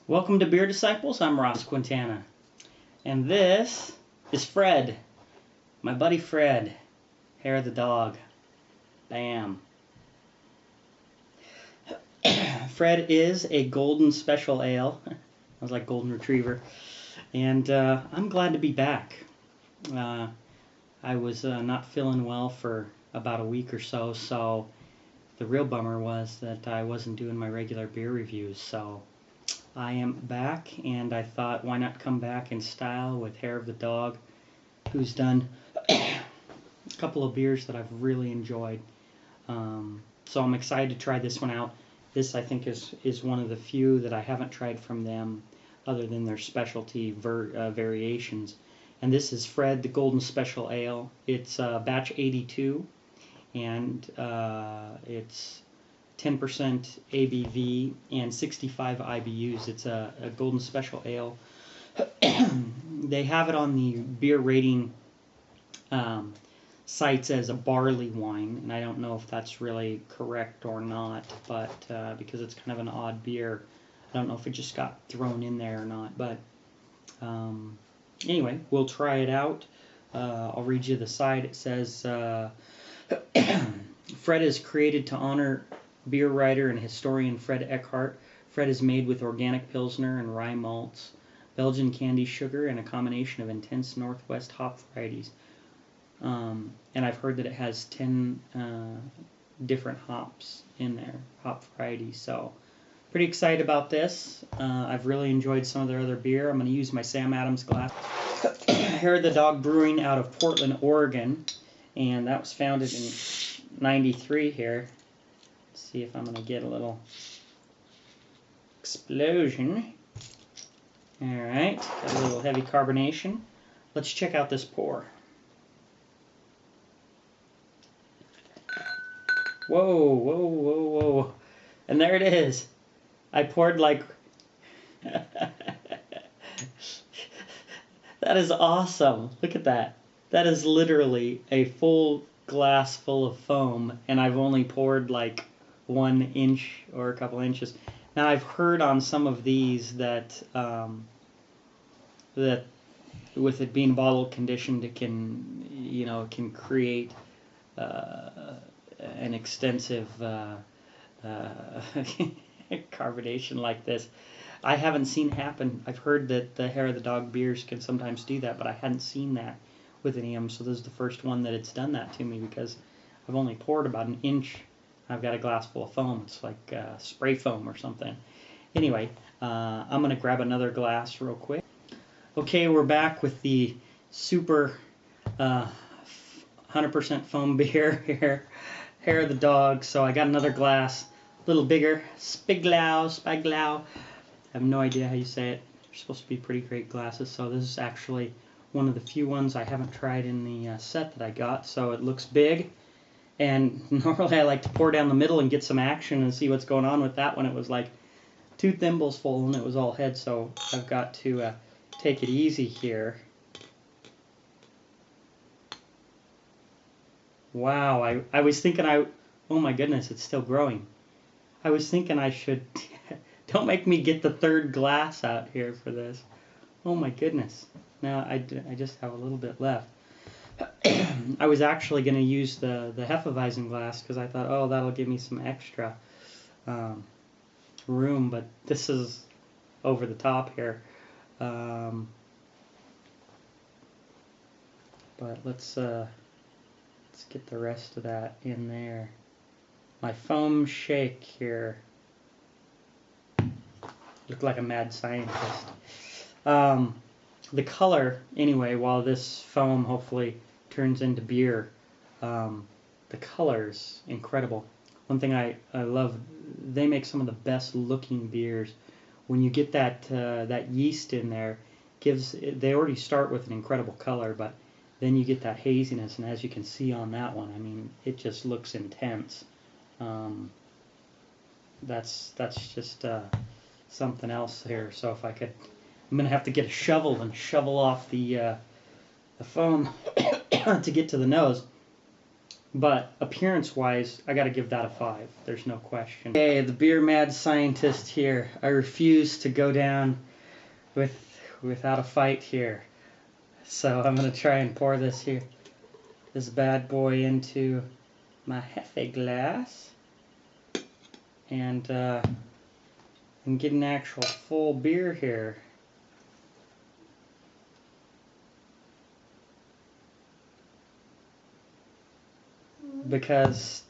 Welcome to Beer Disciples. I'm Ross Quintana. And this is Fred. My buddy Fred. Hair of the dog. Bam. Fred is a golden special ale. I was like golden retriever. And I'm glad to be back. I was not feeling well for about a week or so, so the real bummer was that I wasn't doing my regular beer reviews, so I am back, and I thought, why not come back in style with Hair of the Dog, who's done a couple of beers that I've really enjoyed. So I'm excited to try this one out. This, I think, is one of the few that I haven't tried from them, other than their specialty variations. And this is Fred, the Golden Special Ale. It's batch 82, and it's 10% ABV and 65 IBUs. It's a Golden Special Ale. They have it on the beer rating sites as a barley wine, and I don't know if that's really correct or not, but because it's kind of an odd beer, I don't know if it just got thrown in there or not, but anyway, we'll try it out. I'll read you the side. It says, Fred is created to honor beer writer and historian Fred Eckhardt. Fred is made with organic Pilsner and rye malts, Belgian candy sugar, and a combination of intense Northwest hop varieties. And I've heard that it has 10 different hops in there, hop varieties. So pretty excited about this. I've really enjoyed some of their other beer. I'm going to use my Sam Adams glass. Hair of the Dog Brewing out of Portland, Oregon. And that was founded in 93 here. Let's see if I'm going to get a little explosion. Alright, got a little heavy carbonation. Let's check out this pour. Whoa, whoa, whoa, whoa. And there it is. I poured like... That is awesome. Look at that. That is literally a full glass full of foam, and I've only poured like 1 inch or a couple inches. Now I've heard on some of these that that with it being bottle conditioned, it can, you know, it can create an extensive carbonation like this. I haven't seen happen. I've heard that the Hair of the Dog beers can sometimes do that, but I hadn't seen that with any of them. So this is the first one that it's done that to me, because I've only poured about 1 inch. I've got a glass full of foam. It's like spray foam or something. Anyway, I'm going to grab another glass real quick. Okay, we're back with the super 100% foam beer here, Hair of the Dog. So I got another glass, a little bigger, Spiglau. I have no idea how you say it. They're supposed to be pretty great glasses. So this is actually one of the few ones I haven't tried in the set that I got. So it looks big. And normally I like to pour down the middle and get some action and see what's going on with that one. It was like 2 thimbles full and it was all head. So I've got to take it easy here. Wow, I was thinking oh my goodness, it's still growing. I was thinking I should, don't make me get the 3rd glass out here for this. Oh my goodness. Now I just have a little bit left. I was actually going to use the Hefeweizen glass because I thought, oh, that'll give me some extra room, but this is over the top here. But let's get the rest of that in there. My foam shake here. Look like a mad scientist. The color, anyway, while this foam hopefully turns into beer, the color's incredible. One thing I love, they make some of the best looking beers. When you get that that yeast in there, they already start with an incredible color, but then you get that haziness, and as you can see on that one, I mean, it just looks intense. That's just something else here. So if I could, I'm gonna have to get a shovel and shovel off the foam to get to the nose. But appearance-wise, I got to give that a 5. There's no question. Okay, the beer mad scientist here. I refuse to go down without a fight here. So I'm going to try and pour this bad boy into my Hefe glass. And get an actual full beer here. Because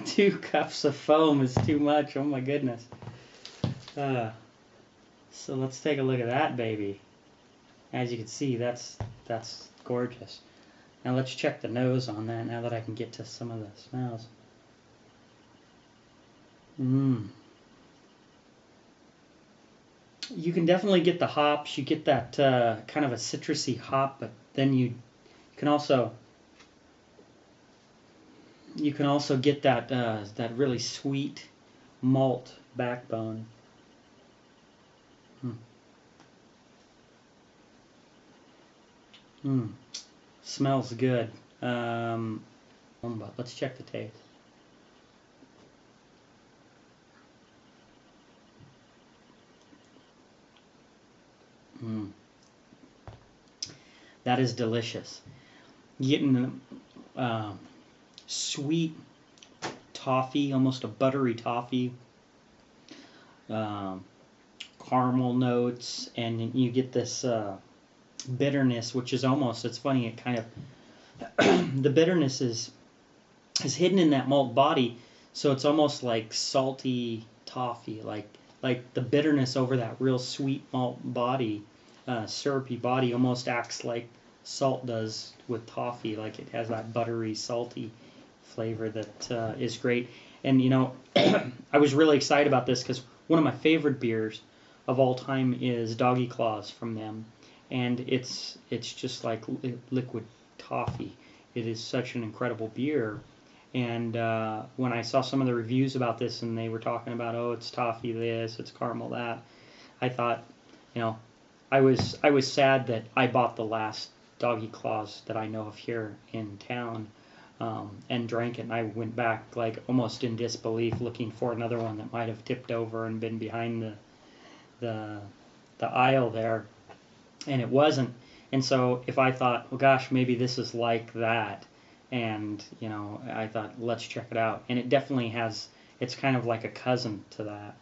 2 cups of foam is too much. Oh my goodness. So let's take a look at that baby. As you can see, that's gorgeous. Now let's check the nose on that now that I can get to some of the smells. You can definitely get the hops. You get that kind of a citrusy hop, but then you can also get that really sweet malt backbone. Smells good. But let's check the taste. That is delicious. Getting sweet toffee, almost a buttery toffee, caramel notes, and you get this bitterness, which is almost, it's funny, it kind of, the bitterness is hidden in that malt body, so it's almost like salty toffee, like the bitterness over that real sweet malt body, syrupy body, almost acts like salt does with toffee, like it has that buttery, salty flavor that is great. And you know, I was really excited about this because one of my favorite beers of all time is Doggy Claws from them, and it's just like liquid toffee. It is such an incredible beer. And when I saw some of the reviews about this, and they were talking about, oh, it's toffee this, it's caramel that, I thought, you know, I was sad that I bought the last Doggy Claws that I know of here in town, and drank it. And I went back like almost in disbelief, looking for another one that might have tipped over and been behind the aisle there, and it wasn't. And so if I thought, well, gosh, maybe this is like that. And, you know, I thought, let's check it out. And it definitely has, it's kind of like a cousin to that.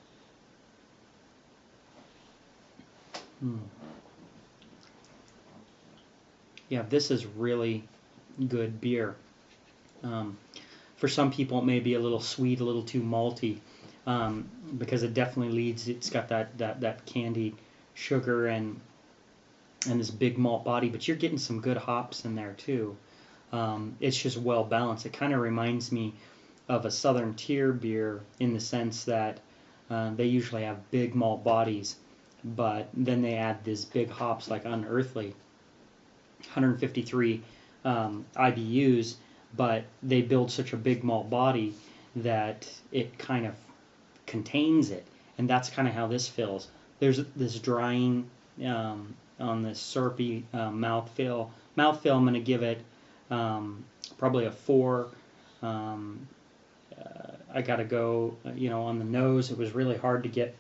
Yeah, this is really good beer. For some people, it may be a little sweet, a little too malty, because it definitely leads, it's got that candied sugar and this big malt body, but you're getting some good hops in there too. It's just well balanced. It kind of reminds me of a Southern Tier beer in the sense that they usually have big malt bodies, but then they add these big hops like Unearthly, 153 IBUs, but they build such a big malt body that it kind of contains it, and that's kind of how this feels. There's this drying on this syrupy mouthfeel. I'm going to give it probably a 4. I got to go, you know, on the nose. It was really hard to get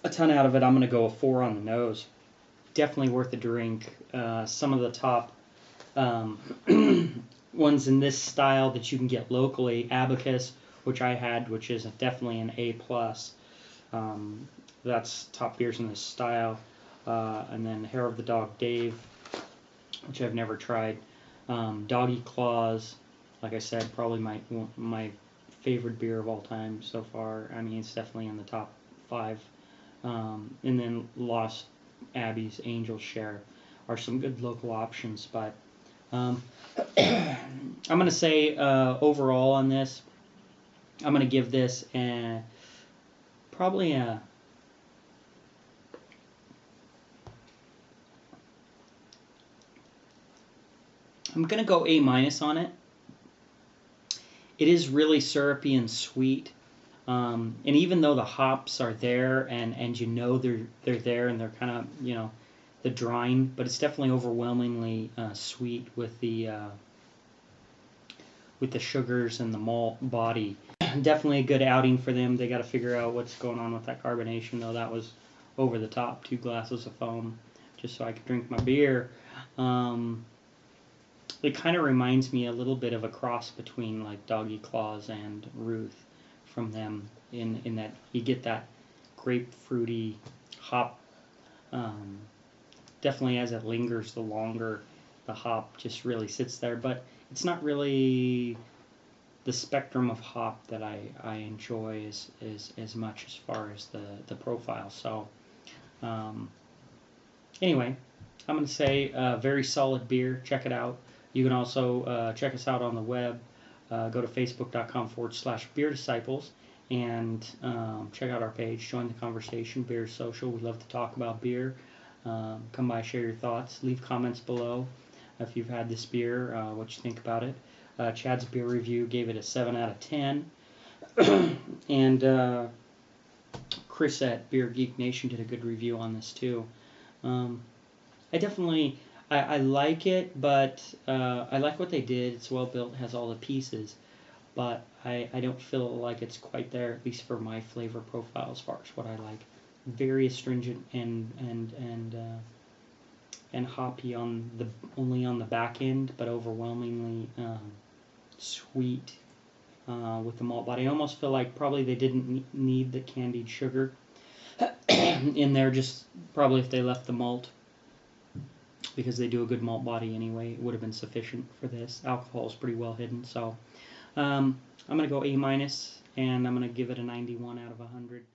a ton out of it. I'm going to go a 4 on the nose. Definitely worth a drink. Some of the top ones in this style that you can get locally, Abacus, which I had, which is definitely an A+. That's top beers in this style. And then Hair of the Dog Dave, which I've never tried. Doggy Claws, like I said, probably my favorite beer of all time so far. I mean, it's definitely in the top 5. And then Lost Abbey's Angel Share are some good local options. But I'm going to say overall on this, I'm going to give this probably a... I'm going to go A- on it. It is really syrupy and sweet. And even though the hops are there and you know they're there and they're kind of, you know, the drying, but it's definitely overwhelmingly sweet with the with the sugars and the malt body. Definitely a good outing for them. They got to figure out what's going on with that carbonation, though. That was over the top, 2 glasses of foam, just so I could drink my beer. It kind of reminds me a little bit of a cross between like Doggy Claws and Ruth from them, in that you get that grapefruity hop. Definitely as it lingers, the longer the hop just really sits there, but it's not really the spectrum of hop that I enjoy as much as far as the profile. So anyway, I'm going to say very solid beer. Check it out. You can also check us out on the web. Go to facebook.com/BeerDiciples and check out our page. Join the conversation. Beer Social. We love to talk about beer. Come by, share your thoughts. Leave comments below if you've had this beer, what you think about it. Chad's beer review gave it a 7 out of 10. And Chris at Beer Geek Nation did a good review on this too. I like it, but I like what they did. It's well built, has all the pieces, but I don't feel like it's quite there, at least for my flavor profile as far as what I like. Very astringent and hoppy only on the back end, but overwhelmingly sweet with the malt body. I almost feel like probably they didn't need the candied sugar in there, just probably if they left the malt, because they do a good malt body anyway, it would have been sufficient for this. Alcohol is pretty well hidden, so I'm going to go A-, and I'm going to give it a 91 out of 100.